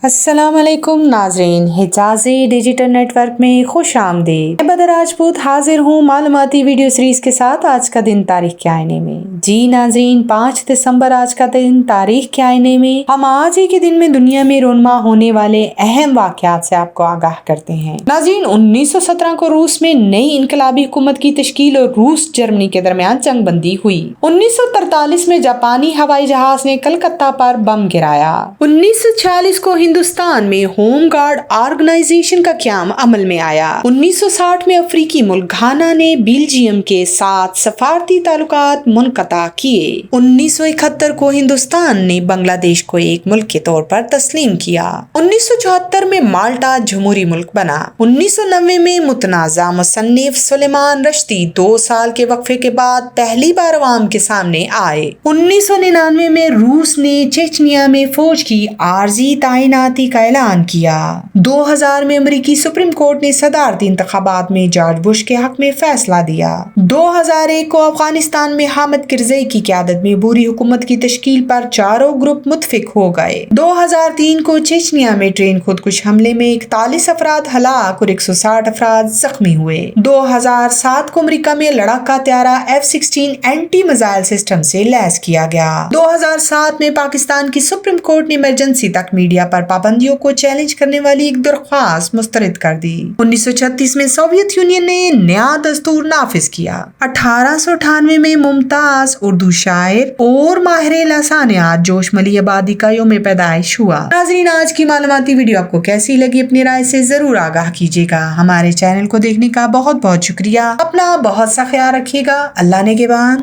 السلام علیکم ناظرین، حجازی ڈیجیٹل نیٹ ورک میں خوش آمدید۔ میں بدر راجپوت حاضر ہوں معلوماتی ویڈیو سیریز کے ساتھ آج کا دن تاریخ کے آئینے میں۔ جی ناظرین، 5 دسمبر آج کا دن تاریخ کے آئینے میں ہم آج ہی کے دن میں دنیا میں رونما ہونے والے اہم واقعات سے آپ کو آگاہ کرتے ہیں۔ ناظرین، 1917 کو روس میں نئی انقلابی حکومت کی تشکیل اور روس جرمنی کے درمیان جنگ بندی ہوئی۔ 1943 میں جاپانی ہوائی جہاز نے کلکتہ پر بم گرایا۔ 1946 کو ہندوستان میں ہوم گارڈ آرگنائزیشن کا قیام عمل میں آیا۔ 1960 میں افریقی ملک گھانا نے بیلجیم کے ساتھ سفارتی تعلقات منقطع کیے۔ 1971 کو ہندوستان نے بنگلہ دیش کو ایک ملک کے طور پر تسلیم کیا۔ 1974 میں مالٹا جمہوری ملک بنا۔ 1990 میں متنازع مصنف سلیمان رشدی 2 سال کے وقفے کے بعد پہلی بار عوام کے سامنے آئے۔ 1999 میں روس نے چیچنیا میں فوج کی عارضی تعیناتی کا اعلان کیا۔ 2000 میں امریکی سپریم کورٹ نے صدارتی انتخابات میں جارج بش کے حق میں فیصلہ دیا۔ 2001 کو افغانستان میں حامد کرزئی کی قیادت میں عبوری حکومت کی تشکیل پر چاروں گروپ متفق ہو گئے۔ 2003 کو چیچنیا میں ٹرین خودکش حملے میں 41 افراد ہلاک اور 160 افراد زخمی ہوئے۔ 2007 کو امریکہ میں لڑاکا طیارہ F-16 اینٹی میزائل سسٹم سے لیس کیا گیا۔ 2007 میں پاکستان کی سپریم کورٹ نے ایمرجنسی تک میڈیا پر پابندیوں کو چیلنج کرنے والی ایک درخواست مسترد کر دی۔ 1936 میں سوویت یونین نے نیا دستور نافذ کیا۔ 1898 میں ممتاز اردو شاعر اور ماہر لسانیات جوش ملی آبادی کا یوم پیدائش ہوا۔ ناظرین، آج کی معلوماتی ویڈیو آپ کو کیسی لگی؟ اپنی رائے سے ضرور آگاہ کیجیے گا۔ ہمارے چینل کو دیکھنے کا بہت بہت شکریہ۔ اپنا بہت سا خیال رکھیے گا۔ اللہ نگہبان۔